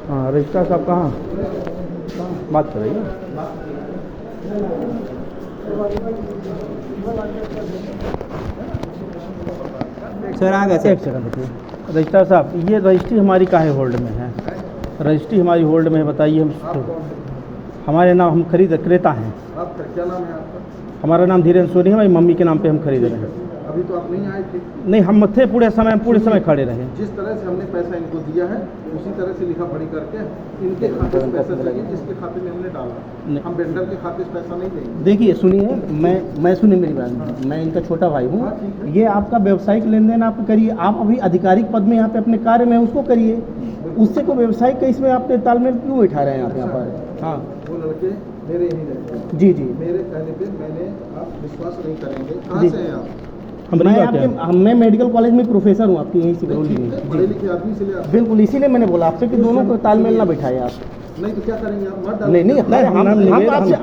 हाँ रजिस्ट्रार साहब कहाँ बात कर रही है? सर आ गए एक सेकंड रुकिए। रजिस्ट्रार साहब ये रजिस्ट्री हमारी काहे होल्ड में है? रजिस्ट्री हमारी होल्ड में है, बताइए। हम हमारे नाम हम खरीद क्रेता हैं। आपका क्या नाम है आपका? हमारा नाम धीरेन्द्र सोनी है, हमारी मम्मी के नाम पे हम खरीद रहे हैं। अभी तो आप नहीं आए थे। नहीं हम थे पूरे समय खड़े रहे। जिस तरह से हमने पैसा इनको दिया है उसी तरह से लिखा पढ़ी करके इनके खाते से पैसा चाहिए जिसके खाते में हमने डाला। हम वेंडर के खाते से पैसा नहीं देंगे। देखिए सुनिए, मैं सुनिए मेरी बात, मैं इनका छोटा भाई हूँ। ये आपका व्यवसायिक लेन देन आप करिए, आप अभी आधिकारिक पद में यहाँ पे अपने कार्य में उसको करिए, उससे कोई व्यवसायिक केस में आपने तालमेल क्यों बैठा रहे हैं आप यहाँ पर? हाँ वो लड़के मेरे यहीं रहते हैं। जी जी मेरे कहने पे मैंने आप विश्वास नहीं करेंगे। कहाँ से हैं आप? मैं मेडिकल कॉलेज में प्रोफेसर हूँ आपकी यहीं से पढ़े लिखे आदमी से ले आप। बिल्कुल, इसीलिए मैंने बोला आपसे कि दोनों को तालमेल ना बैठाए आप। नहीं तो क्या करेंगे आप? मत नहीं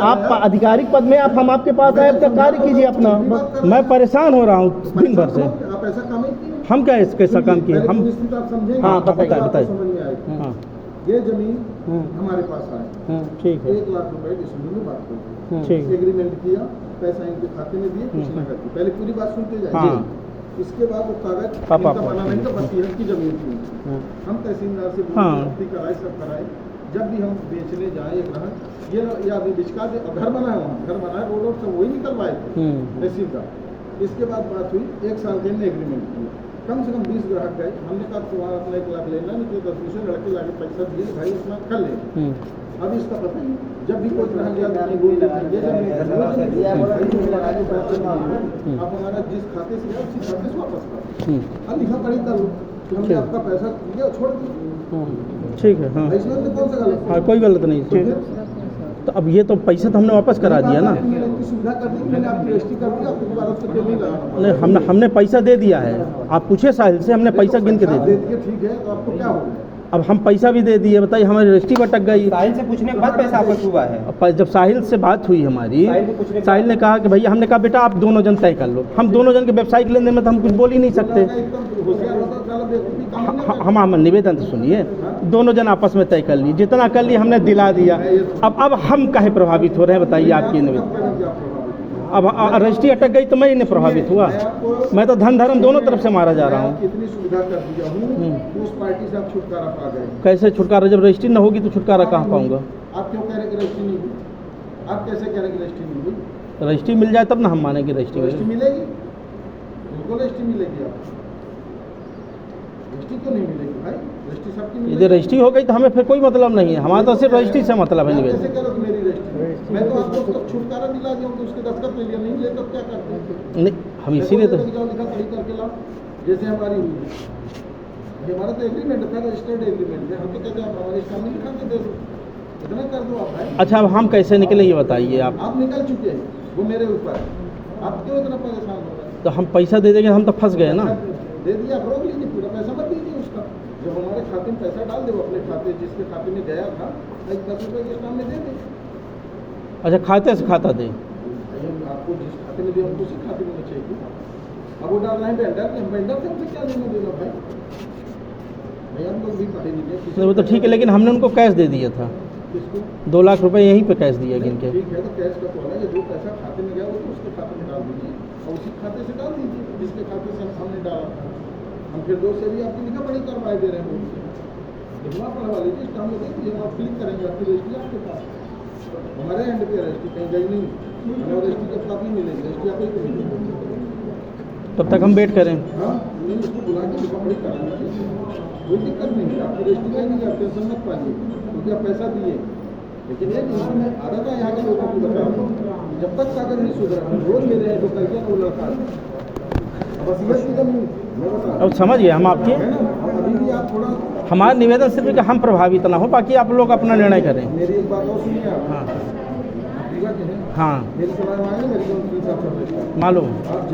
आप आधिकारिक पद में आप हम आपके पास आए, अपना कार्य कीजिए अपना। मैं परेशान हो रहा हूँ दिन भर से। आप ऐसा काम ही किए। हम क्या कैसा काम किए हम? आप समझेंगे। हाँ बताइए। समझ में आएगी। हाँ ये जमीन हमारे पास आए, ठीक है 1 लाख रुपए डिसमिल में बात करो। ठीक है। एग्रीमेंट किया, पैसा इनके खाते में दिए, कुछ ना करती। पहले पूरी बात सुनते जाइए। हाँ। इसके बाद वो कागज पापा इनका बना नहीं तो 32 की जमीन थी। हम तहसीलदार से भर्ती कराए, सब कराए। जब भी हम बेचने जाए एक ग्राहक ये आदमी बिचका दे, घर बनाए, वहाँ घर बनाए, रोड सब वही निकलवाए थे तहसीलदार। इसके बाद बात हुई, 1 साल के लिए एग्रीमेंट किया। कम से कम 20 ग्राहक गए। हमने कहा तुम्हारा अपना 1 लाख लेना नहीं तो 10 लड़के लाके पैसा दिए भाई अपना कर ले। अभी इसका पता नहीं, जब भी कोई ग्राहक गया नहीं बोल देते आप हमारा जिस खाते से गया उसी खाते से वापस करो। अब लिखा पढ़ी कर लो कि हमने आपका पैसा दिया छोड़ दिया। ठीक है। हाँ इसमें कौन सा गलत? हाँ कोई गलत नहीं। ठीक है, तो अब ये तो पैसा तो हमने वापस करा दिया ना। सुविधा कर दी, मैंने आपकी रजिस्ट्री कर दी, आपको दोबारा से नहीं लगा। नहीं हमने पैसा दे दिया है। आप पूछे साहिल से, हमने पैसा गिन के दे दिया। ठीक है, तो आपको क्या होगा? अब हम पैसा भी दे दिए, बताइए हमारी रजिस्ट्री पर अटक गई। साहिल से पूछने के बाद पैसा आपका हुआ है। अब जब साहिल से बात हुई हमारी, साहिल ने कहा कि भैया, हमने कहा बेटा आप दोनों जन तय कर लो। हम दोनों जन के व्यवसायिक लेन देन में तो हम कुछ बोल ही नहीं सकते। हम निवेदन तो सुनिए, दोनों जन आपस में तय कर लिए, जितना कर लिए हमने दिला दिया। अब हम काहे प्रभावित हो रहे हैं बताइए आपकी निवेदन? अब रजिस्ट्री अटक गई तो मैं इन्हें प्रभावित हुआ। मैं तो धन धर्म दोनों तरफ से मारा जा रहा हूँ। कितनी सुविधा कर दिया हूँ, उस पार्टी से आप छुटकारा पा गए। कैसे छुटकारा? जब रजिस्ट्री न होगी तो छुटकारा कहाँ पाऊंगा? आप क्यों कह रहे कि रजिस्ट्री नहीं हुई? आप कैसे कह रहे कि रजिस्ट्री नहीं हुई? रजिस्ट्री मिल जाए तब ना हम मानेंगे रजिस्ट्री मिलेगी। बिल्कुल रजिस्ट्री मिलेगी। आप रजिस्ट्री क्यों नहीं मिलेगी भाई? रजिस्ट्री सबकी मिलेगी। यदि रजिस्ट्री हो गई तो हमें फिर कोई मतलब नहीं है, हमारा तो सिर्फ रजिस्ट्री से मतलब है। निवेदन कैसे कह रहे हो मेरी रजिस्ट्री? मैं तो आपको छुटकारा दिला दिया हूँ, उसके दस्तखत ले लिया, नहीं ले तो क्या करते हैं? नहीं, हम इसीलिए तो लिखा पढ़ी करके लाओ जैसे हमारी हुई। हमारा तो एग्रीमेंट था, रजिस्टर्ड एग्रीमेंट है। हम तो कहते हैं आप हमारे सामने लिखा के दे दो, इतना कर दो आप भाई। अच्छा, अब हम कैसे निकले ये बताइए आप? आप निकल चुके हैं, वो मेरे ऊपर। आप क्यों इतना परेशान हो रहे हैं? तो हम पैसा दे देंगे, हम तो फंस गए ना। दे दिया, आप रोक लीजिए, पूरा पैसा मत दीजिए उसका। जब हमारे खाते में पैसा डाल दे, वो अपने खाते जिसके खाते में गया था 10 रुपये के नाम में दे दे। अच्छा, खाते से खाता दे? आपको जिस खाते में दिया उसी खाते में चाहिए। अब वो डाल रहे हैं वेंडर के, हम वेंडर से हमसे क्या लेना देना भाई? भाई हम लोग भी पढ़े लिखे। वो तो ठीक है, लेकिन हमने उनको कैश दे दिया था। किसको? 2 लाख रुपए यहीं पे कैश दिया गिन के। ठीक है, तो कैश का तो है, जो पैसा खाते में गया वो तो उसके खाते में डाल दीजिए और उसी खाते से डाल दीजिए जिसके खाते से हमने डाला था। हम फिर 2 से भी आपकी लिखा पढ़ी करवाए दे रहे हैं। लिखवा पढ़वा लीजिए, स्टाम्प दे दीजिए, आप क्लिक करेंगे, आपकी रजिस्ट्री आपके पास। हमारे एंड पे रजिस्ट्री कहीं गई नहीं, हमें रजिस्ट्री जब काफी मिलेगी, रजिस्ट्री आप ही को मिलेगी। तब तक हम वेट करें। हाँ, नहीं उसको बुला के लिखा पढ़ी कराना चाहिए, कोई दिक्कत नहीं है। आपकी रजिस्ट्री कहीं नहीं, आप टेंशन मत पाइए, क्योंकि आप पैसा दिए। लेकिन ये मैं आ रहा था यहाँ के लोगों को बता रहा हूँ, जब तक कागज नहीं सुधरा, रोज मेरे हैं तो कैसे वो लड़का बस ये चीज़ मैं बता। अब समझिए हम आपके, अभी भी आप थोड़ा, हमारा निवेदन सिर्फ कि हम प्रभावित ना हो, बाकी आप लोग अपना निर्णय करें। मेरी एक बात और सुनिए आप। हाँ हाँ, मेरे सलाह में आया मेरी मालूम। आप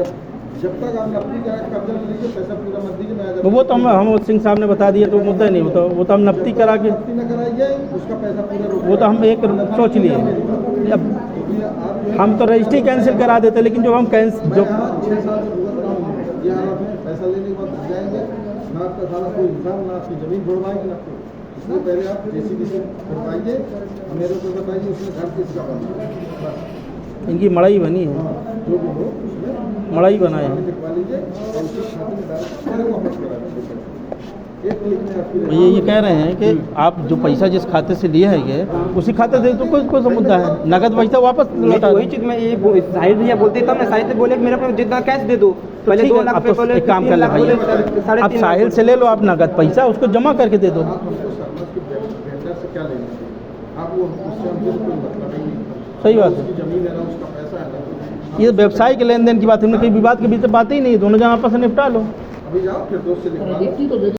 जब तक आप नकदी का कब्जा में लीजिए, पैसा पूरा मत दीजिए। वो तो हम सिंह साहब ने बता दिया, तो मुद्दा नहीं होता। वो तो हम नकदी करा के, नकदी न कराइए, उसका पैसा पूरा वो तो हम एक सोच लिए। अब हम तो रजिस्ट्री कैंसिल करा देते, लेकिन जो हम कैंसिल जो 6 साल से भुगत रहा हूँ, ये हालत में पैसा लेने के बाद जाएंगे, ना आपका सारा कोई इंसान ना आपकी जमीन छोड़वाएंगे ना कोई, इसलिए पहले आप जेसीबी से करवाइए, मेरे को बताइए उसमें घर किसका बना है, बस। इनकी मड़ाई बनी है, हाँ, जो भी हो उसमें मड़ाई बनाया है। लिखवा लीजिए और उसके खाते में डाल मेरे को वापस करा दीजिए। एक क्लिक में आपकी ये कह रहे हैं कि आप जो पैसा जिस खाते से लिए है ये उसी खाते से तो कोई सा मुद्दा है, नगद पैसा वापस लौटा वही चीज मैं ये साहिल भैया बोलते तब मैं साहिल से बोले कि मेरे पास जितना कैश दे दो, पहले ठीक 2 है, लाख आप रुपए तो बोले, एक काम कर 3 ले लाख बोले, भाई, 3.5 आप लाख साहिल से ले लो आप नगद पैसा, उसको जमा करके दे दो। आप उसको सरमस के वेंडर से क्या लेंगे, आप वो उससे हमसे कोई मतलब ही नहीं। सही बात है। उसकी जमीन है ना, उसका पैसा है ना, ये व्यवसाय के लेन देन की बात, हमने कहीं विवाद के बीच बात ही नहीं है, दोनों जन आपस में निपटा लो। अभी जाओ फिर दोस्त से लिखवा लो।